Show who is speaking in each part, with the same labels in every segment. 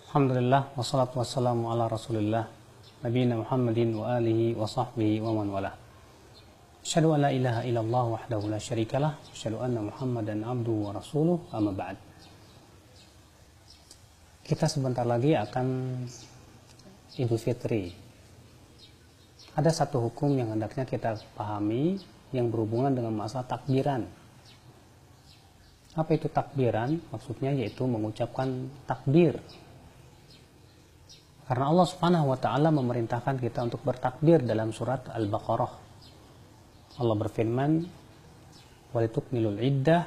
Speaker 1: Alhamdulillah, wassalatu wassalamu ala rasulillah nabiyina Muhammadin wa alihi wa sahbihi wa man wala. Asyhadu an la ilaha illallah wahdahu la syarikalah, asyhadu anna Muhammadan abduhu wa rasuluh, amma ba'd. Kita sebentar lagi akan Idul Fitri. Ada satu hukum yang hendaknya kita pahami yang berhubungan dengan masalah takbiran. Apa itu takbiran? Maksudnya yaitu mengucapkan takbir. Karena Allah Subhanahu wa taala memerintahkan kita untuk bertakbir dalam surat Al-Baqarah. Allah berfirman, "Walitukmilul iddah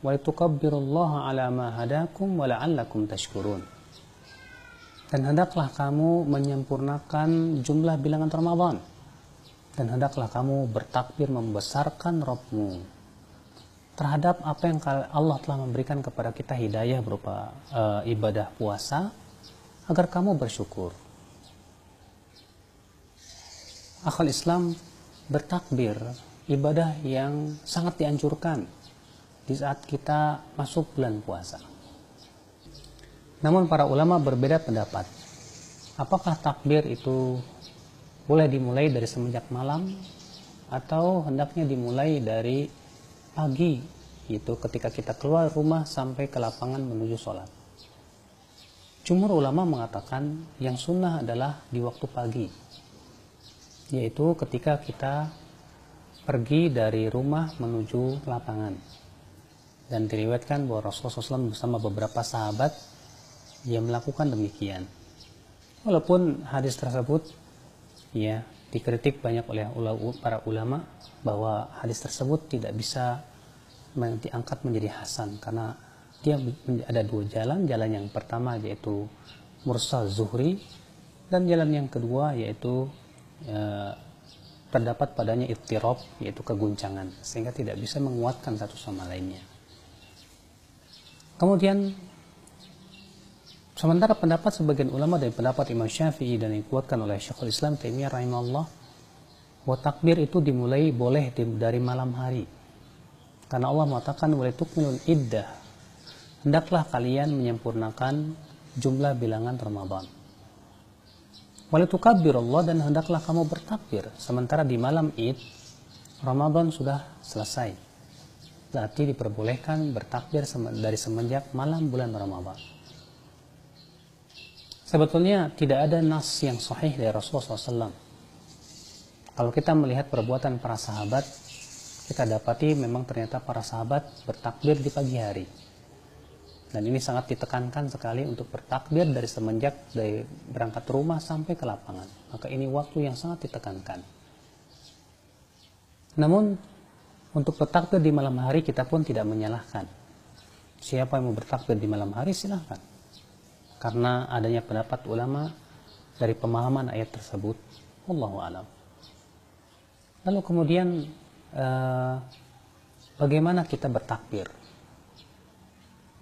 Speaker 1: walitukabbirullaha ala ma hadakum wa la'allakum tashkurun." Dan hendaklah kamu menyempurnakan jumlah bilangan Ramadan. Dan hendaklah kamu bertakbir membesarkan Rabbmu terhadap apa yang Allah telah memberikan kepada kita hidayah berupa ibadah puasa, agar kamu bersyukur. Akhul Islam, bertakbir ibadah yang sangat dianjurkan di saat kita masuk bulan puasa. Namun para ulama berbeda pendapat. Apakah takbir itu boleh dimulai dari semenjak malam atau hendaknya dimulai dari pagi, yaitu ketika kita keluar rumah sampai ke lapangan menuju sholat. Jumhur ulama mengatakan yang sunnah adalah di waktu pagi, yaitu ketika kita pergi dari rumah menuju lapangan. Dan diriwayatkan bahwa Rasulullah SAW bersama beberapa sahabat yang melakukan demikian. Walaupun hadis tersebut ya dikritik banyak oleh para ulama bahwa hadis tersebut tidak bisa diangkat menjadi hasan karena dia ada dua jalan yang pertama yaitu mursal zuhri, dan jalan yang kedua yaitu terdapat padanya ittirab, yaitu keguncangan, sehingga tidak bisa menguatkan satu sama lainnya. Kemudian sementara pendapat sebagian ulama dari pendapat Imam Syafi'i dan yang dikuatkan oleh Syekhul Islam Taimiyah rahimahullah, bahwa takbir itu dimulai boleh dari malam hari, karena Allah mengatakan walitukmilul iddah, hendaklah kalian menyempurnakan jumlah bilangan Ramadan. Walitukabbirullah, dan hendaklah kamu bertakbir sementara di malam Id Ramadan sudah selesai. Berarti diperbolehkan bertakbir dari semenjak malam bulan Ramadan. Sebetulnya tidak ada nas yang sahih dari Rasulullah SAW. Kalau kita melihat perbuatan para sahabat, kita dapati memang ternyata para sahabat bertakbir di pagi hari. Dan ini sangat ditekankan sekali untuk bertakbir dari semenjak dari berangkat rumah sampai ke lapangan. Maka ini waktu yang sangat ditekankan. Namun untuk bertakbir di malam hari kita pun tidak menyalahkan. Siapa yang mau bertakbir di malam hari silahkan. Karena adanya pendapat ulama dari pemahaman ayat tersebut. Wallahu a'lam. Lalu kemudian bagaimana kita bertakbir?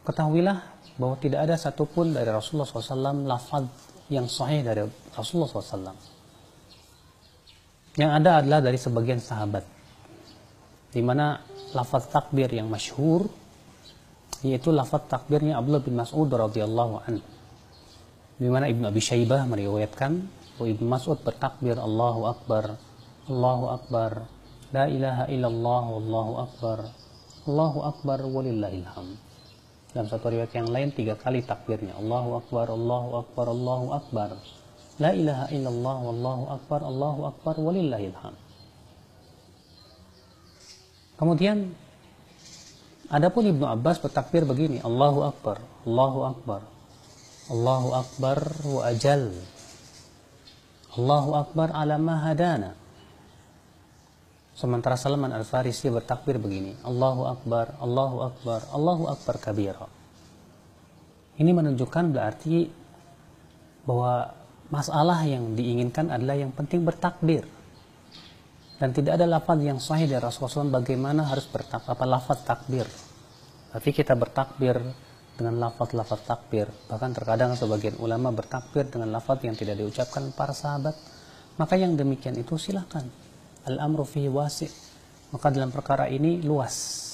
Speaker 1: Ketahuilah bahwa tidak ada satupun dari Rasulullah SAW lafaz yang sahih dari Rasulullah SAW. Yang ada adalah dari sebagian sahabat, di mana lafaz takbir yang masyhur yaitu lafaz takbirnya Abdullah bin Mas'ud radhiyallahu anhu, di mana Ibnu Abi Syaibah meriwayatkan bahwa Ibnu Mas'ud bertakbir Allahu Akbar, Allahu Akbar, la ilaha illallah, wallahu akbar, Allahu Akbar, walillahil hamd. Dalam satu riwayat yang lain 3 kali takbirnya, Allahu Akbar, Allahu Akbar, Allahu Akbar, la ilaha illallah, wallahu akbar, Allahu Akbar, walillahil hamd. Kemudian adapun Ibnu Abbas bertakbir begini, Allahu Akbar, Allahu Akbar, Allahu Akbar wa ajal, Allahu Akbar ala ma hadana. Sementara Salman Al-Farisi bertakbir begini, Allahu Akbar, Allahu Akbar, Allahu Akbar kabira. Ini menunjukkan berarti bahwa masalah yang diinginkan adalah yang penting bertakbir. Dan tidak ada lafaz yang sahih dari Rasulullah SAW bagaimana harus lafaz takbir. Tapi kita bertakbir dengan lafaz-lafaz takbir. Bahkan terkadang sebagian ulama bertakbir dengan lafaz yang tidak diucapkan para sahabat. Maka yang demikian itu silakan. Al-amru fihi wasi'. Maka dalam perkara ini luas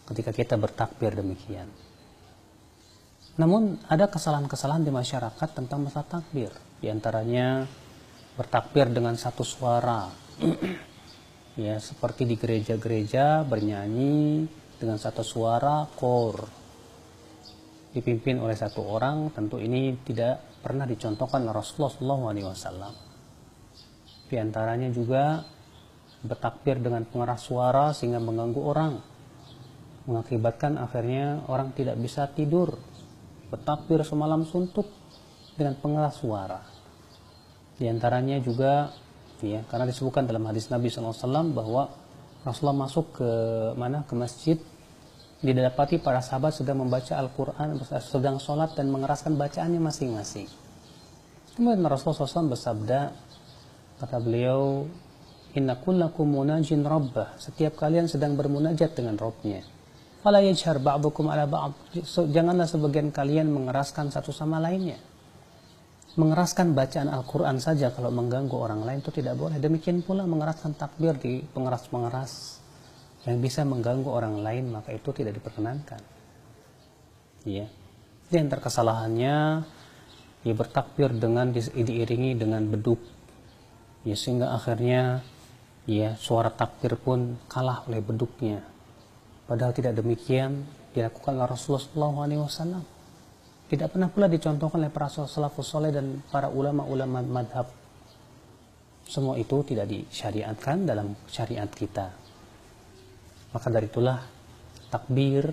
Speaker 1: ketika kita bertakbir demikian. Namun ada kesalahan-kesalahan di masyarakat tentang masalah takbir. Di antaranya bertakbir dengan satu suara. Ya, seperti di gereja-gereja bernyanyi dengan satu suara kor. Dipimpin oleh satu orang, tentu ini tidak pernah dicontohkan oleh Rasulullah SAW. Di antaranya juga bertakbir dengan pengeras suara sehingga mengganggu orang, mengakibatkan akhirnya orang tidak bisa tidur. Bertakbir semalam suntuk dengan pengeras suara. Di antaranya juga, ya, karena disebutkan dalam hadis Nabi SAW bahwa Rasulullah masuk ke masjid, didapati para sahabat sedang membaca Al-Quran, sedang sholat dan mengeraskan bacaannya masing-masing. Kemudian Rasulullah SAW bersabda, kata beliau, inna kullakum munajin rabbah, setiap kalian sedang bermunajat dengan Rabbnya. Fala yajhar ba'dukum ala ba'd, janganlah sebagian kalian mengeraskan satu sama lainnya. Mengeraskan bacaan Al-Quran saja kalau mengganggu orang lain itu tidak boleh. Demikian pula mengeraskan takbir di pengeras-pengeras yang bisa mengganggu orang lain, maka itu tidak diperkenankan. Ya. Di antara kesalahannya, ya, bertakbir dengan diiringi dengan beduk. Ya, sehingga akhirnya, ya, suara takbir pun kalah oleh beduknya. Padahal tidak demikian dilakukan oleh Rasulullah SAW. Tidak pernah pula dicontohkan oleh para salafus saleh dan para ulama-ulama madhab. Semua itu tidak disyariatkan dalam syariat kita. Maka dari itulah takbir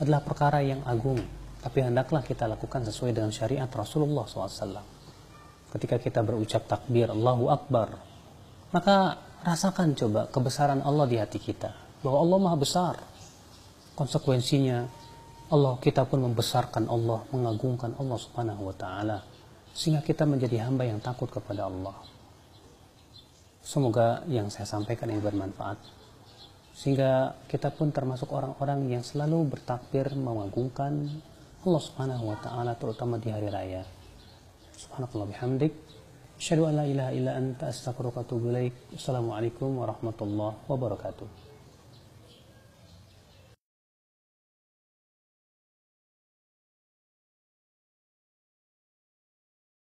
Speaker 1: adalah perkara yang agung, tapi hendaklah kita lakukan sesuai dengan syariat Rasulullah SAW. Ketika kita berucap takbir Allahu Akbar, maka rasakan coba kebesaran Allah di hati kita, bahwa Allah Maha Besar. Konsekuensinya kita pun membesarkan Allah, mengagungkan Allah Subhanahu wa Ta'ala, sehingga kita menjadi hamba yang takut kepada Allah. Semoga yang saya sampaikan ini bermanfaat, sehingga kita pun termasuk orang-orang yang selalu bertakbir mengagungkan Allah Subhanahu wa Ta'ala, terutama di hari raya. Subhanallah bihamdik, asyhadu an la ilaha illa anta, astaghfiruka wa atubu ilaik. Assalamualaikum warahmatullahi wabarakatuh.